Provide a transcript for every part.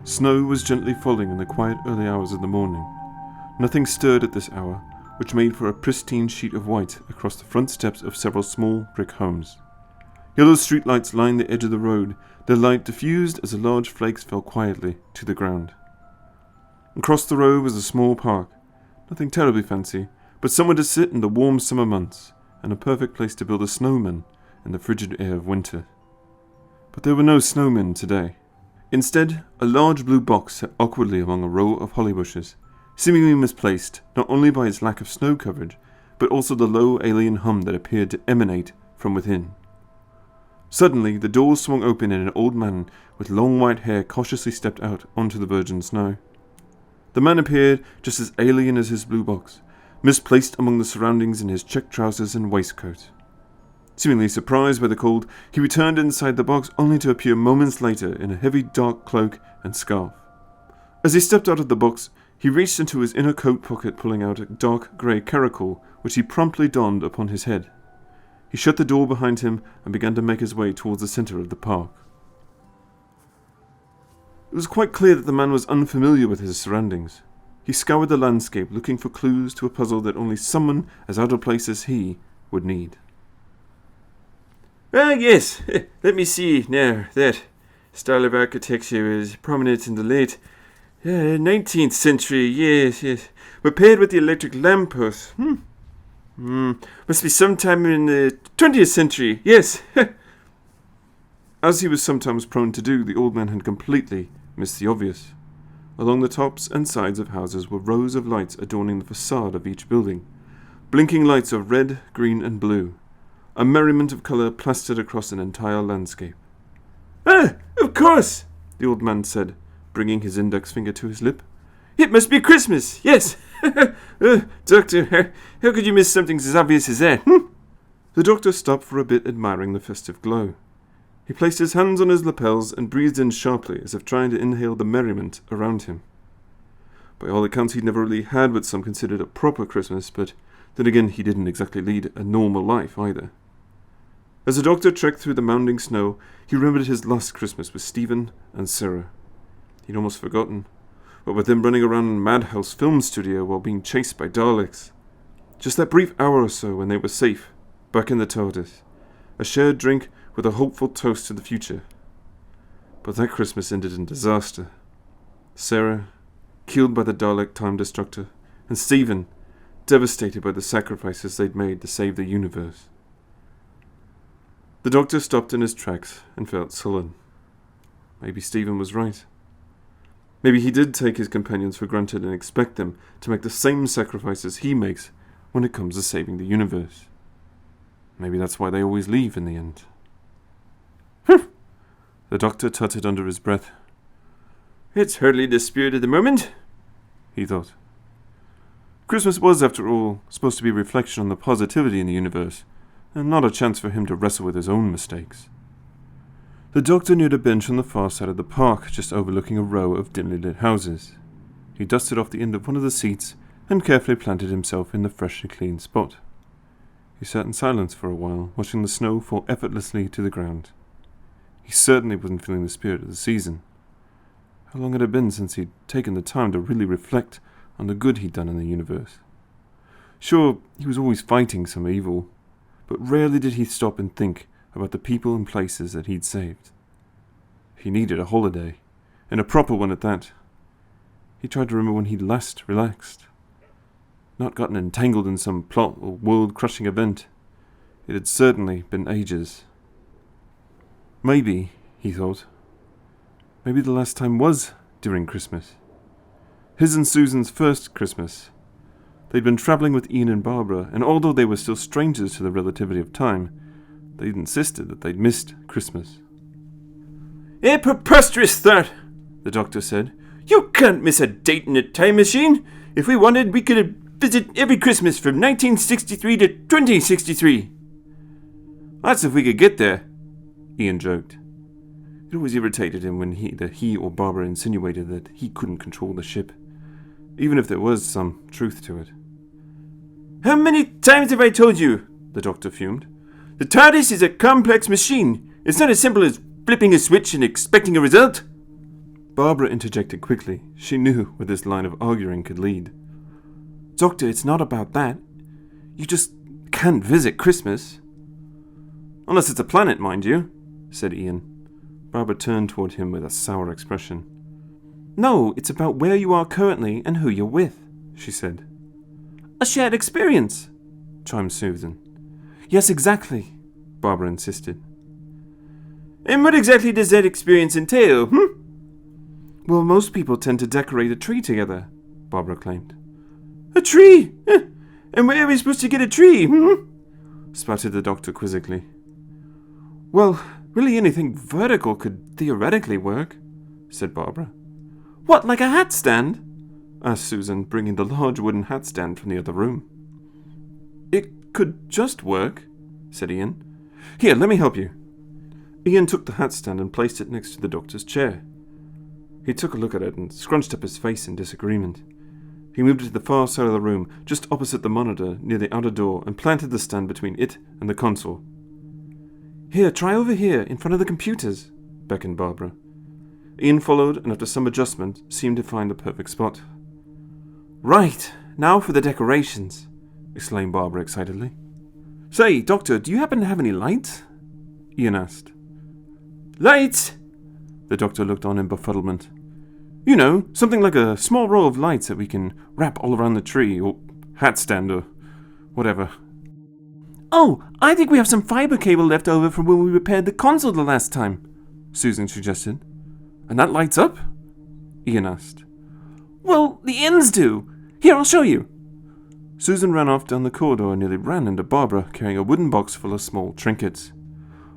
Snow was gently falling in the quiet early hours of the morning. Nothing stirred at this hour, which made for a pristine sheet of white across the front steps of several small brick homes. Yellow streetlights lined the edge of the road, their light diffused as the large flakes fell quietly to the ground. Across the road was a small park, nothing terribly fancy, but somewhere to sit in the warm summer months, and a perfect place to build a snowman in the frigid air of winter. But there were no snowmen today. Instead, a large blue box sat awkwardly among a row of holly bushes, seemingly misplaced not only by its lack of snow coverage, but also the low alien hum that appeared to emanate from within. Suddenly, the door swung open and an old man with long white hair cautiously stepped out onto the virgin snow. The man appeared just as alien as his blue box, misplaced among the surroundings in his checked trousers and waistcoat. Seemingly surprised by the cold, he returned inside the box only to appear moments later in a heavy dark cloak and scarf. As he stepped out of the box, he reached into his inner coat pocket, pulling out a dark grey caracul, which he promptly donned upon his head. He shut the door behind him and began to make his way towards the centre of the park. It was quite clear that the man was unfamiliar with his surroundings. He scoured the landscape, looking for clues to a puzzle that only someone as out of place as he would need. Yes, let me see now. That style of architecture is prominent in the late 19th century, yes. Repaired with the electric lamppost. Must be sometime in the 20th century, yes. As he was sometimes prone to do, the old man had completely missed the obvious. Along the tops and sides of houses were rows of lights adorning the facade of each building. Blinking lights of red, green and blue. A merriment of colour plastered across an entire landscape. Of course, the old man said, bringing his index finger to his lip. It must be Christmas, yes. Doctor, how could you miss something as obvious as that? The doctor stopped for a bit, admiring the festive glow. He placed his hands on his lapels and breathed in sharply, as if trying to inhale the merriment around him. By all accounts, he'd never really had what some considered a proper Christmas, but then again, he didn't exactly lead a normal life either. As the doctor trekked through the mounding snow, he remembered his last Christmas with Stephen and Sarah. He'd almost forgotten, what with them running around in Madhouse Film Studio while being chased by Daleks. Just that brief hour or so when they were safe, back in the TARDIS. A shared drink with a hopeful toast to the future. But that Christmas ended in disaster. Sarah, killed by the Dalek Time Destructor, and Stephen, devastated by the sacrifices they'd made to save the universe. The doctor stopped in his tracks and felt sullen. Maybe Stephen was right. Maybe he did take his companions for granted and expect them to make the same sacrifices he makes when it comes to saving the universe. Maybe that's why they always leave in the end. The doctor tutted under his breath. It's hardly the spirit of the moment, he thought. Christmas was, after all, supposed to be a reflection on the positivity in the universe, and not a chance for him to wrestle with his own mistakes. The doctor neared a bench on the far side of the park, just overlooking a row of dimly lit houses. He dusted off the end of one of the seats and carefully planted himself in the freshly clean spot. He sat in silence for a while, watching the snow fall effortlessly to the ground. He certainly wasn't feeling the spirit of the season. How long had it been since he'd taken the time to really reflect on the good he'd done in the universe? Sure, he was always fighting some evil, but rarely did he stop and think about the people and places that he'd saved. He needed a holiday, and a proper one at that. He tried to remember when he'd last relaxed. Not gotten entangled in some plot or world-crushing event. It had certainly been ages. Maybe, he thought, maybe the last time was during Christmas. His and Susan's first Christmas. They'd been travelling with Ian and Barbara, and although they were still strangers to the relativity of time, they'd insisted that they'd missed Christmas. A preposterous thought, the doctor said. You can't miss a date in a time machine. If we wanted, we could visit every Christmas from 1963 to 2063. That's if we could get there, Ian joked. It always irritated him when he or Barbara insinuated that he couldn't control the ship, even if there was some truth to it. How many times have I told you, the doctor fumed. The TARDIS is a complex machine. It's not as simple as flipping a switch and expecting a result. Barbara interjected quickly. She knew where this line of arguing could lead. Doctor, it's not about that. You just can't visit Christmas. Unless it's a planet, mind you, said Ian. Barbara turned toward him with a sour expression. No, it's about where you are currently and who you're with, she said. A shared experience, chimed Susan. Yes, exactly, Barbara insisted. And what exactly does that experience entail, Well, most people tend to decorate a tree together, Barbara claimed. A tree? And where are we supposed to get a tree, sputtered the doctor quizzically. Well, really anything vertical could theoretically work, said Barbara. What, like a hat stand? Asked Susan, bringing the large wooden hat stand from the other room. It could just work, said Ian. Here, let me help you. Ian took the hat stand and placed it next to the doctor's chair. He took a look at it and scrunched up his face in disagreement. He moved it to the far side of the room, just opposite the monitor near the outer door, and planted the stand between it and the console. Here, try over here, in front of the computers, beckoned Barbara. Ian followed, and after some adjustment, seemed to find the perfect spot. Right, now for the decorations, exclaimed Barbara excitedly. Say, Doctor, do you happen to have any lights? Ian asked. Lights? The doctor looked on in befuddlement. You know, something like a small row of lights that we can wrap all around the tree, or hat stand, or whatever. Oh, I think we have some fiber cable left over from when we repaired the console the last time, Susan suggested. And that lights up? Ian asked. Well, the ends do. Here, I'll show you. Susan ran off down the corridor and nearly ran into Barbara, carrying a wooden box full of small trinkets.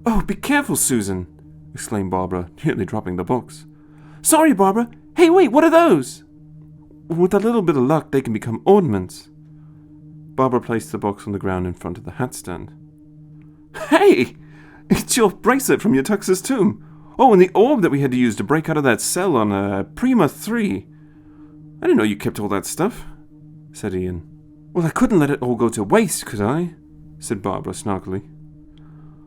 Oh, be careful, Susan, exclaimed Barbara, nearly dropping the box. Sorry, Barbara. Hey, wait, what are those? With a little bit of luck, they can become ornaments. Barbara placed the box on the ground in front of the hat stand. Hey! It's your bracelet from your Tux's tomb. Oh, and the orb that we had to use to break out of that cell on Prima 3. I didn't know you kept all that stuff, said Ian. Well, I couldn't let it all go to waste, could I? Said Barbara snarkily.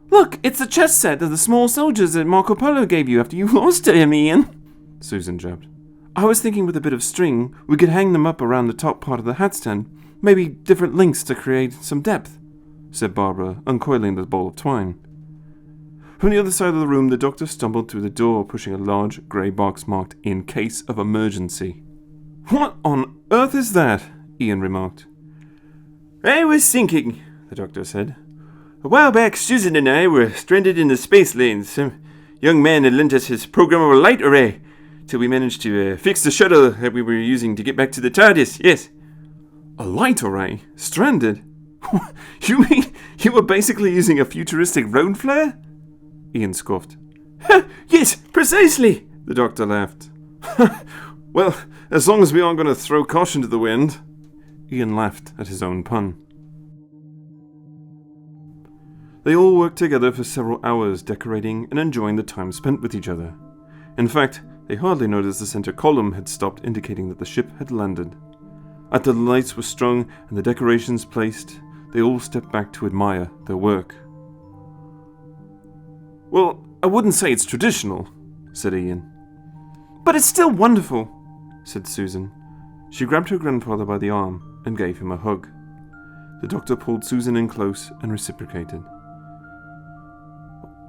Look, it's the chess set of the small soldiers that Marco Polo gave you after you lost to him, Ian, Susan jabbed. I was thinking with a bit of string, we could hang them up around the top part of the hat stand, maybe different links to create some depth, said Barbara, uncoiling the ball of twine. From the other side of the room, the doctor stumbled through the door, pushing a large grey box marked "In Case of Emergency." What on earth is that? Ian remarked. I was thinking, the doctor said. A while back, Susan and I were stranded in the space lanes. Some young man had lent us his programmable light array, till we managed to fix the shuttle that we were using to get back to the TARDIS, yes. A light array? Stranded? You mean you were basically using a futuristic road flare? Ian scoffed. Yes, precisely, the doctor laughed. Well, as long as we aren't going to throw caution to the wind. Ian laughed at his own pun. They all worked together for several hours, decorating and enjoying the time spent with each other. In fact, they hardly noticed the center column had stopped, indicating that the ship had landed. After the lights were strung and the decorations placed, they all stepped back to admire their work. Well, I wouldn't say it's traditional, said Ian. But it's still wonderful, said Susan. She grabbed her grandfather by the arm and gave him a hug. The doctor pulled Susan in close and reciprocated.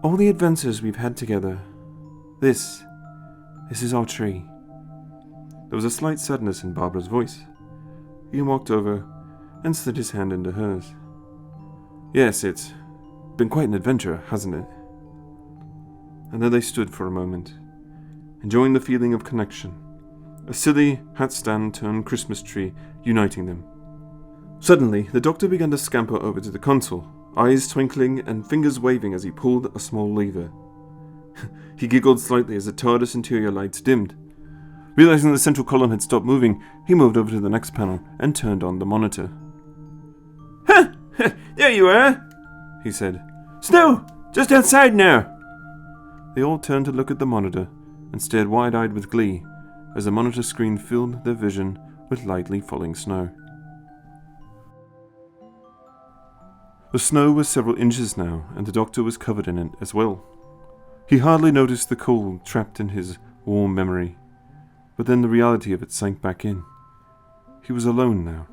All the adventures we've had together. This is our tree. There was a slight sadness in Barbara's voice. Ian walked over and slid his hand into hers. Yes, it's been quite an adventure, hasn't it? And there they stood for a moment, enjoying the feeling of connection. A silly hat stand turned Christmas tree uniting them. Suddenly, the doctor began to scamper over to the console, eyes twinkling and fingers waving as he pulled a small lever. He giggled slightly as the TARDIS interior lights dimmed. Realizing the central column had stopped moving, he moved over to the next panel and turned on the monitor. Ha! There you are, he said. Snow! Just outside now! They all turned to look at the monitor and stared wide-eyed with glee as the monitor screen filled their vision with lightly falling snow. The snow was several inches now, and the doctor was covered in it as well. He hardly noticed the cold trapped in his warm memory. but then the reality of it sank back in. He was alone now.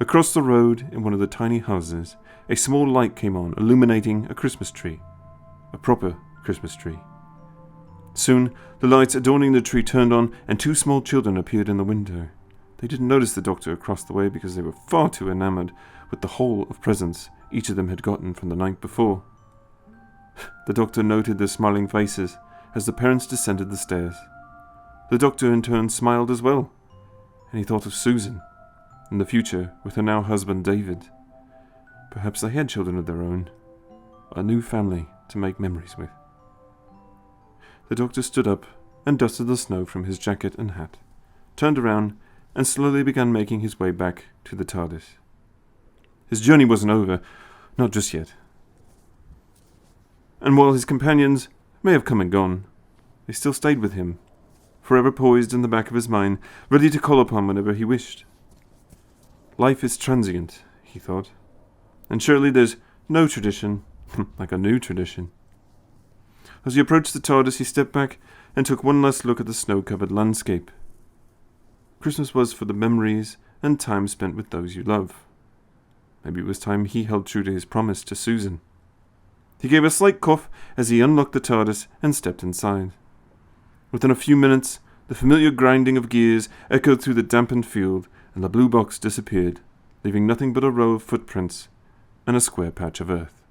Across the road, in one of the tiny houses, a small light came on, illuminating a Christmas tree. A proper Christmas tree. Soon, the lights adorning the tree turned on, and 2 small children appeared in the window. They didn't notice the doctor across the way because they were far too enamored with the haul of presents each of them had gotten from the night before. The doctor noted their smiling faces as the parents descended the stairs. The doctor in turn smiled as well, and he thought of Susan, in the future with her now husband David. Perhaps they had children of their own, a new family to make memories with. The doctor stood up and dusted the snow from his jacket and hat, turned around, and slowly began making his way back to the TARDIS. His journey wasn't over, not just yet. And while his companions may have come and gone, they still stayed with him, forever poised in the back of his mind, ready to call upon whenever he wished. Life is transient, he thought, and surely there's no tradition like a new tradition. As he approached the TARDIS, he stepped back and took one last look at the snow-covered landscape. Christmas was for the memories and time spent with those you love. Maybe it was time he held true to his promise to Susan. He gave a slight cough as he unlocked the TARDIS and stepped inside. Within a few minutes, the familiar grinding of gears echoed through the dampened field, and the blue box disappeared, leaving nothing but a row of footprints and a square patch of earth.